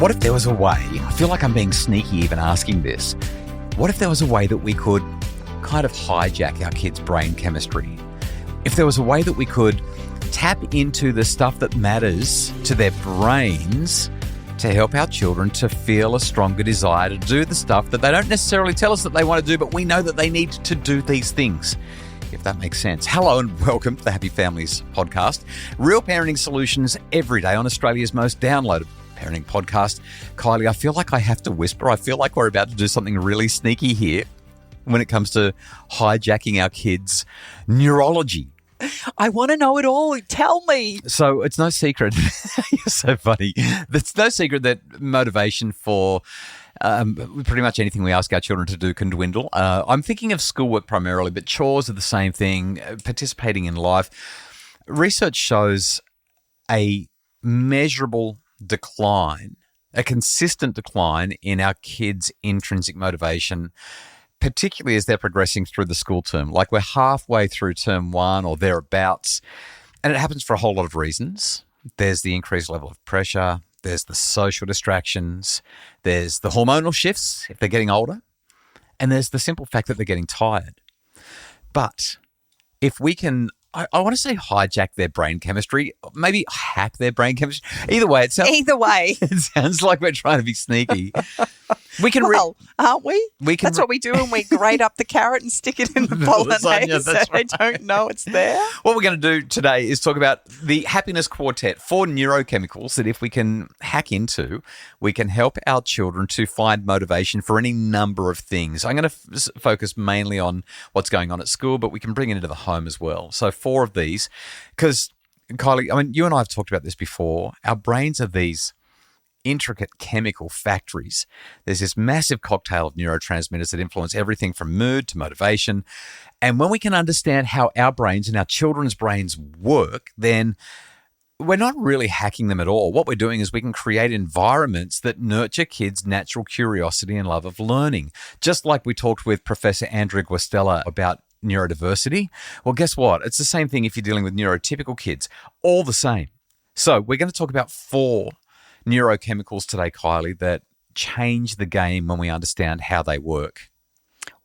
What if there was a way, I feel like I'm being sneaky even asking this, what if there was a way that we could kind of hijack our kids' brain chemistry? If there was a way that we could tap into the stuff that matters to their brains to help our children to feel a stronger desire to do the stuff that they don't necessarily tell us that they want to do, but we know that they need to do these things, if that makes sense. Hello and welcome to the Happy Families podcast. Real parenting solutions every day on Australia's most downloaded parenting podcast. Kylie, I feel like I have to whisper. I feel like we're about to do something really sneaky here when it comes to hijacking our kids' neurology. I want to know it all. Tell me. So it's no secret. You're so funny. It's no secret that motivation for pretty much anything we ask our children to do can dwindle. I'm thinking of schoolwork primarily, but chores are the same thing, participating in life. Research shows a measurable decline, a consistent decline in our kids' intrinsic motivation, particularly as they're progressing through the school term. Like we're halfway through term one or thereabouts, and it happens for a whole lot of reasons. There's the increased level of pressure, there's the social distractions, there's the hormonal shifts if they're getting older, and there's the simple fact that they're getting tired. But if we can, I want to say hijack their brain chemistry, maybe hack their brain chemistry. Either way, it sounds like we're trying to be sneaky. We can aren't we? That's what we do when we grate up the carrot and stick it in the bolognese so right. They don't know it's there. What we're going to do today is talk about the happiness quartet, 4 neurochemicals that if we can hack into, we can help our children to find motivation for any number of things. I'm going to focus mainly on what's going on at school, but we can bring it into the home as well. So 4 of these, because Kylie, I mean, you and I have talked about this before. Our brains are these intricate chemical factories. There's this massive cocktail of neurotransmitters that influence everything from mood to motivation. And when we can understand how our brains and our children's brains work, then we're not really hacking them at all. What we're doing is we can create environments that nurture kids' natural curiosity and love of learning. Just like we talked with Professor Andrea Guastella about neurodiversity. Well, guess what? It's the same thing if you're dealing with neurotypical kids. All the same. So we're going to talk about 4 neurochemicals today, Kylie, that change the game when we understand how they work.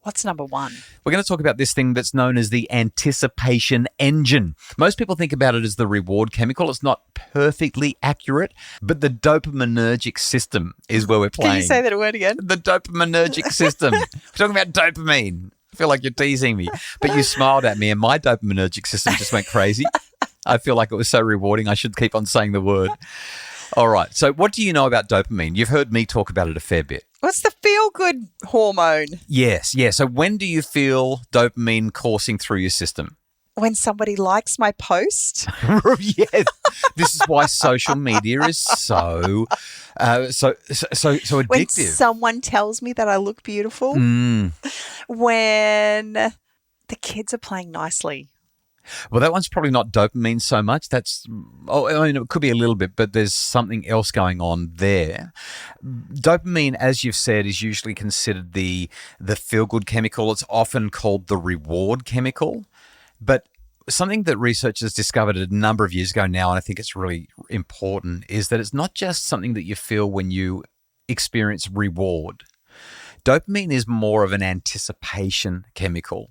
What's number 1? We're going to talk about this thing that's known as the anticipation engine. Most people think about it as the reward chemical. It's not perfectly accurate, but the dopaminergic system is where we're playing. Can you say that word again? The dopaminergic system. We're talking about dopamine. I feel like you're teasing me, but you smiled at me and my dopaminergic system just went crazy. I feel like it was so rewarding. I should keep on saying the word. All right. So what do you know about dopamine? You've heard me talk about it a fair bit. What's the feel-good hormone? Yes. Yeah. So when do you feel dopamine coursing through your system? When somebody likes my post. Yes. This is why social media is so addictive. When someone tells me that I look beautiful. When the kids are playing nicely. Well, that one's probably not dopamine so much. It could be a little bit, but there's something else going on there. Dopamine, as you've said, is usually considered the feel-good chemical. It's often called the reward chemical. But something that researchers discovered a number of years ago now, and I think it's really important, is that it's not just something that you feel when you experience reward. Dopamine is more of an anticipation chemical.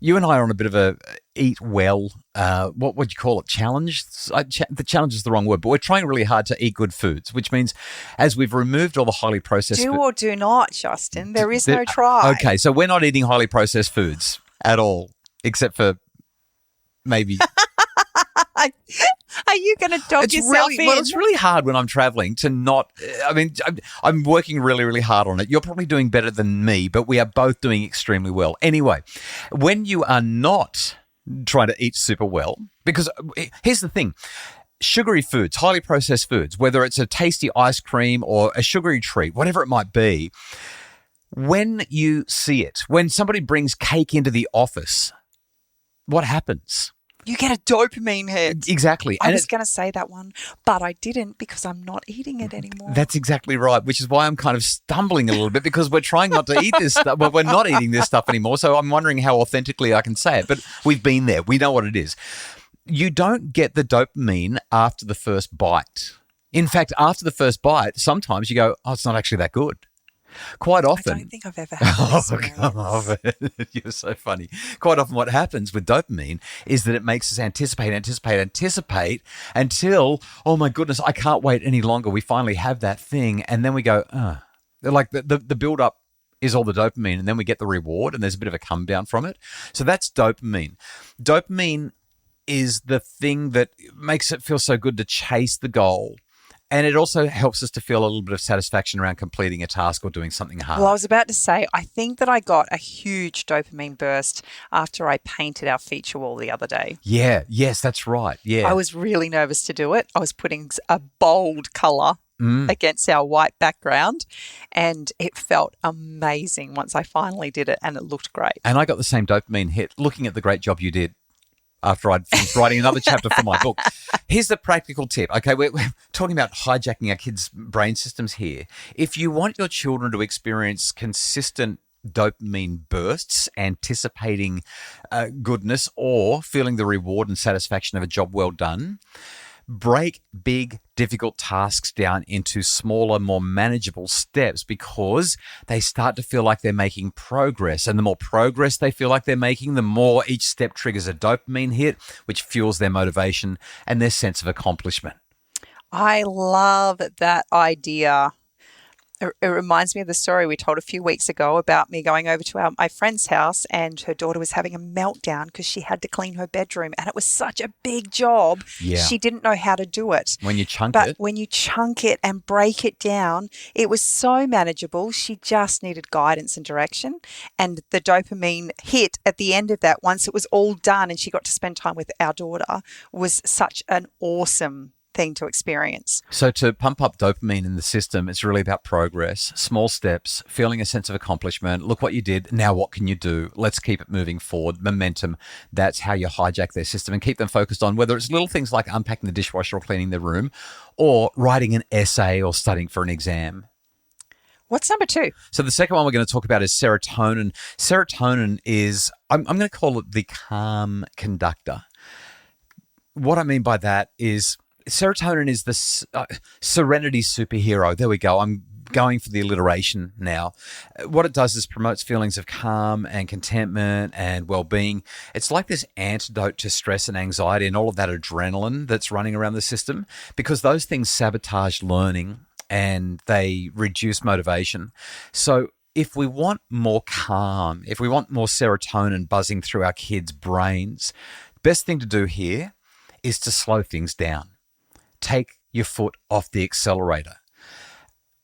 You and I are on a bit of a eat well, what would you call it, challenge? The challenge is the wrong word, but we're trying really hard to eat good foods, which means as we've removed all the highly processed Do or do not, Justin. There is no try. Okay, so we're not eating highly processed foods at all, except for maybe... Are you going to dog yourself in? Well, it's really hard when I'm traveling to not, I'm working really, really hard on it. You're probably doing better than me, but we are both doing extremely well. Anyway, when you are not trying to eat super well, because here's the thing, sugary foods, highly processed foods, whether it's a tasty ice cream or a sugary treat, whatever it might be, when you see it, when somebody brings cake into the office, what happens? You get a dopamine hit. Exactly. I was going to say that one, but I didn't because I'm not eating it anymore. That's exactly right, which is why I'm kind of stumbling a little bit because we're trying not to eat this stuff, but we're not eating this stuff anymore. So I'm wondering how authentically I can say it, but we've been there. We know what it is. You don't get the dopamine after the first bite In fact, after the first bite, sometimes you go, oh, it's not actually that good. Quite often. I don't think I've ever had that experience. Come on. You're so funny. Quite often what happens with dopamine is that it makes us anticipate until, oh my goodness, I can't wait any longer. We finally have that thing. And then we go, like the build-up is all the dopamine, and then we get the reward, and there's a bit of a come down from it. So that's dopamine. Dopamine is the thing that makes it feel so good to chase the goal. And it also helps us to feel a little bit of satisfaction around completing a task or doing something hard. Well, I was about to say, I think that I got a huge dopamine burst after I painted our feature wall the other day. Yeah, yes, that's right. Yeah. I was really nervous to do it. I was putting a bold colour against our white background, and it felt amazing once I finally did it, and it looked great. And I got the same dopamine hit looking at the great job you did after I'd finished writing another chapter for my book. Here's the practical tip. Okay, we're talking about hijacking our kids' brain systems here. If you want your children to experience consistent dopamine bursts, anticipating goodness or feeling the reward and satisfaction of a job well done, break big, difficult tasks down into smaller, more manageable steps, because they start to feel like they're making progress. And the more progress they feel like they're making, the more each step triggers a dopamine hit, which fuels their motivation and their sense of accomplishment. I love that idea. It reminds me of the story we told a few weeks ago about me going over to my friend's house, and her daughter was having a meltdown because she had to clean her bedroom, and it was such a big job. Yeah. She didn't know how to do it. When you chunk But it. when you chunk it and break it down, it was so manageable. She just needed guidance and direction. And the dopamine hit at the end of that, once it was all done and she got to spend time with our daughter, was such an awesome thing to experience. So to pump up dopamine in the system, it's really about progress, small steps, feeling a sense of accomplishment. Look what you did. Now what can you do? Let's keep it moving forward. Momentum. That's how you hijack their system and keep them focused on whether it's little things like unpacking the dishwasher or cleaning their room, or writing an essay or studying for an exam. What's number 2? So the second one we're going to talk about is serotonin. Serotonin is, I'm going to call it the calm conductor. What I mean by that is serotonin is the serenity superhero. There we go. I'm going for the alliteration now. What it does is promotes feelings of calm and contentment and well-being. It's like this antidote to stress and anxiety and all of that adrenaline that's running around the system, because those things sabotage learning and they reduce motivation. So if we want more calm, if we want more serotonin buzzing through our kids' brains, best thing to do here is to slow things down. Take your foot off the accelerator.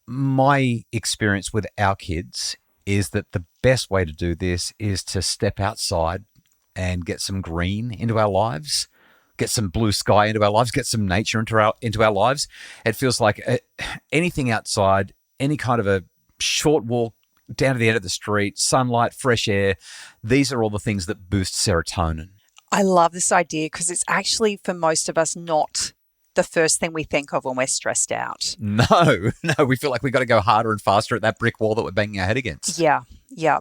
My experience with our kids is that the best way to do this is to step outside and get some green into our lives, get some blue sky into our lives, get some nature into our lives. It feels like anything outside, any kind of a short walk down to the end of the street, sunlight, fresh air, these are all the things that boost serotonin. I love this idea because it's actually, for most of us, not the first thing we think of when we're stressed out. No, we feel like we've got to go harder and faster at that brick wall that we're banging our head against. Yeah.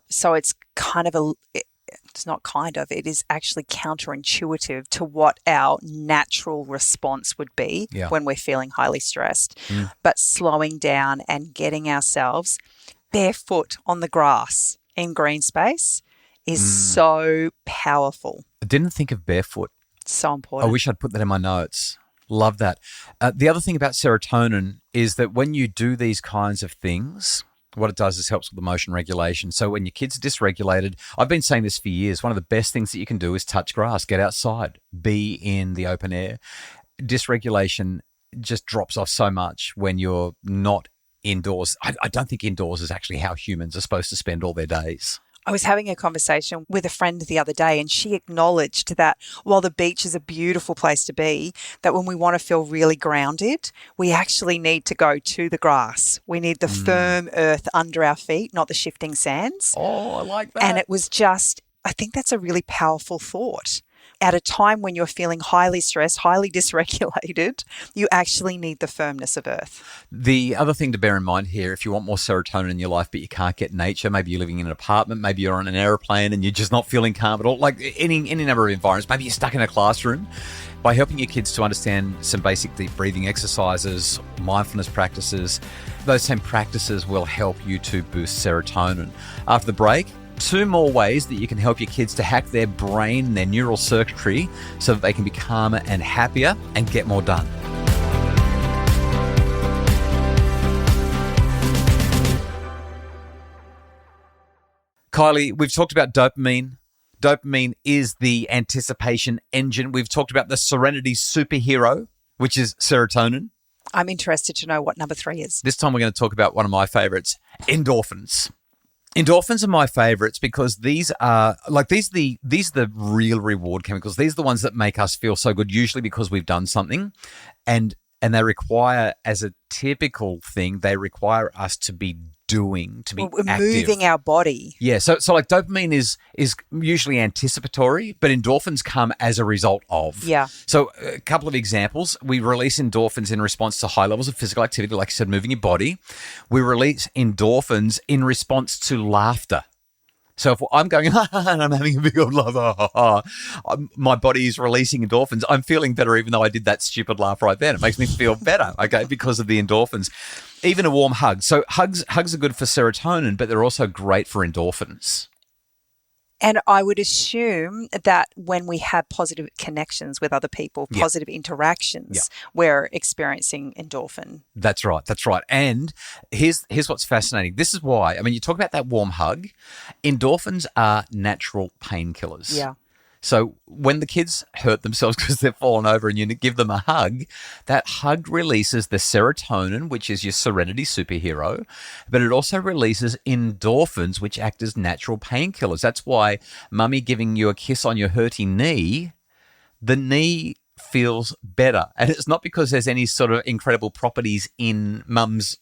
So it's it is actually counterintuitive to what our natural response would be when we're feeling highly stressed. But slowing down and getting ourselves barefoot on the grass in green space is so powerful. I didn't think of barefoot. It's so important. I wish I'd put that in my notes. Love that. The other thing about serotonin is that when you do these kinds of things, what it does is helps with emotion regulation. So when your kid's dysregulated, I've been saying this for years, one of the best things that you can do is touch grass, get outside, be in the open air. Dysregulation just drops off so much when you're not indoors. I don't think indoors is actually how humans are supposed to spend all their days. I was having a conversation with a friend the other day, and she acknowledged that while the beach is a beautiful place to be, that when we want to feel really grounded, we actually need to go to the grass. We need the firm earth under our feet, not the shifting sands. Oh, I like that. And it was just, I think that's a really powerful thought. At a time when you're feeling highly stressed, highly dysregulated, you actually need the firmness of earth. The other thing to bear in mind here, if you want more serotonin in your life but you can't get nature, maybe you're living in an apartment, maybe you're on an airplane and you're just not feeling calm at all, like any number of environments, maybe you're stuck in a classroom, by helping your kids to understand some basic deep breathing exercises, mindfulness practices. Those same practices will help you to boost serotonin. After the break, 2 more ways that you can help your kids to hack their brain, their neural circuitry, so that they can be calmer and happier and get more done. Kylie, we've talked about dopamine. Dopamine is the anticipation engine. We've talked about the serenity superhero, which is serotonin. I'm interested to know what number 3 is. This time we're going to talk about one of my favorites, endorphins. Endorphins are my favorites because these are the real reward chemicals. These are the ones that make us feel so good, usually because we've done something, and they require, as a typical thing, they require us to be doing, to be active. Moving our body. Yeah, so like dopamine is usually anticipatory, but endorphins come as a result of. Yeah. So a couple of examples. We release endorphins in response to high levels of physical activity, like I said, moving your body. We release endorphins in response to laughter. So if I'm going, and I'm having a big old laugh, my body is releasing endorphins. I'm feeling better even though I did that stupid laugh right then. It makes me feel better, okay, because of the endorphins. Even a warm hug. So hugs are good for serotonin, but they're also great for endorphins. And I would assume that when we have positive connections with other people, positive interactions, we're experiencing endorphin. That's right. And here's what's fascinating. This is why, I mean, you talk about that warm hug. Endorphins are natural painkillers. Yeah. So when the kids hurt themselves because they've fallen over and you give them a hug, that hug releases the serotonin, which is your serenity superhero, but it also releases endorphins, which act as natural painkillers. That's why mummy giving you a kiss on your hurty knee, the knee feels better. And it's not because there's any sort of incredible properties in mum's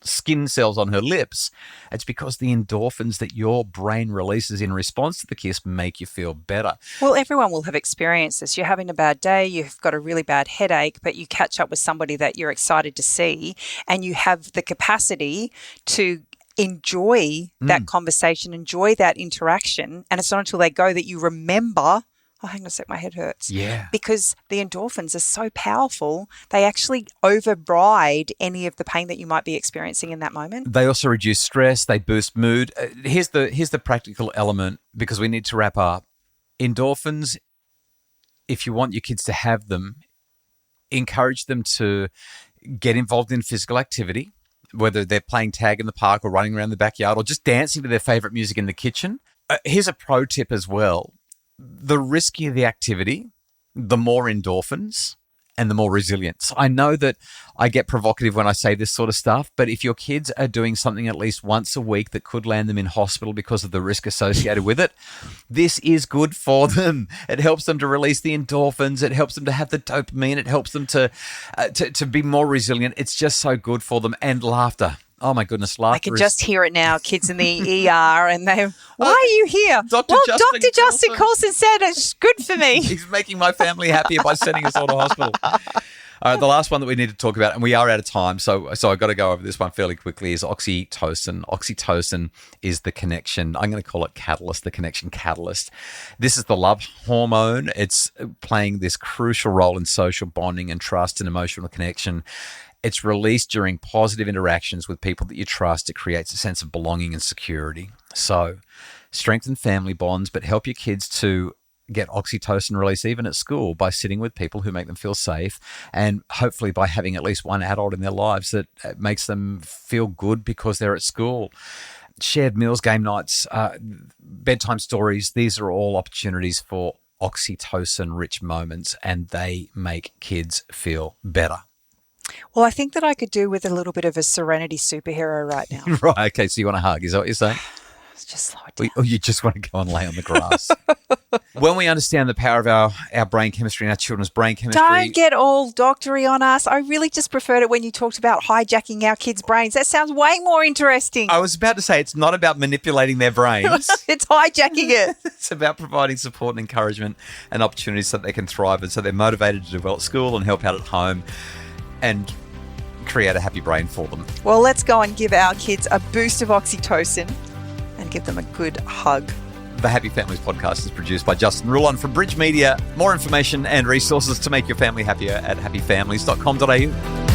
skin cells on her lips. It's because the endorphins that your brain releases in response to the kiss make you feel better. Well, everyone will have experienced this. You're having a bad day, you've got a really bad headache, but you catch up with somebody that you're excited to see and you have the capacity to enjoy that conversation, enjoy that interaction. And it's not until they go that you remember, oh, hang on a sec, my head hurts. Yeah. Because the endorphins are so powerful, they actually override any of the pain that you might be experiencing in that moment. They also reduce stress, they boost mood. Here's the practical element, because we need to wrap up. Endorphins, if you want your kids to have them, encourage them to get involved in physical activity, whether they're playing tag in the park or running around the backyard or just dancing to their favorite music in the kitchen. Here's a pro tip as well. The riskier the activity, the more endorphins and the more resilience. I know that I get provocative when I say this sort of stuff, but if your kids are doing something at least once a week that could land them in hospital because of the risk associated with it, this is good for them. It helps them to release the endorphins. It helps them to have the dopamine. It helps them to be more resilient. It's just so good for them. And laughter. Oh, my goodness, laughter. I can just hear it now, kids in the ER, and they, why are you here? Dr. Justin Coulson said it's good for me. He's making my family happier by sending us all to hospital. All right, the last one that we need to talk about, and we are out of time, so I've got to go over this one fairly quickly, is oxytocin. Oxytocin is the connection. I'm going to call it catalyst, the connection catalyst. This is the love hormone. It's playing this crucial role in social bonding and trust and emotional connection. It's released during positive interactions with people that you trust. It creates a sense of belonging and security. So strengthen family bonds, but help your kids to get oxytocin release even at school by sitting with people who make them feel safe, and hopefully by having at least one adult in their lives that makes them feel good because they're at school. Shared meals, game nights, bedtime stories, these are all opportunities for oxytocin-rich moments, and they make kids feel better. Well, I think that I could do with a little bit of a serenity superhero right now. Right, okay, so you want a hug, is that what you're saying? Just slow it down. Or you just want to go and lay on the grass. When we understand the power of our brain chemistry and our children's brain chemistry... Don't get all doctory on us. I really just preferred it when you talked about hijacking our kids' brains. That sounds way more interesting. I was about to say it's not about manipulating their brains. It's hijacking it. It's about providing support and encouragement and opportunities so that they can thrive and so they're motivated to do well at school and help out at home and create a happy brain for them. Well, let's go and give our kids a boost of oxytocin and give them a good hug. The Happy Families podcast is produced by Justin Rulon from Bridge Media. More information and resources to make your family happier at happyfamilies.com.au.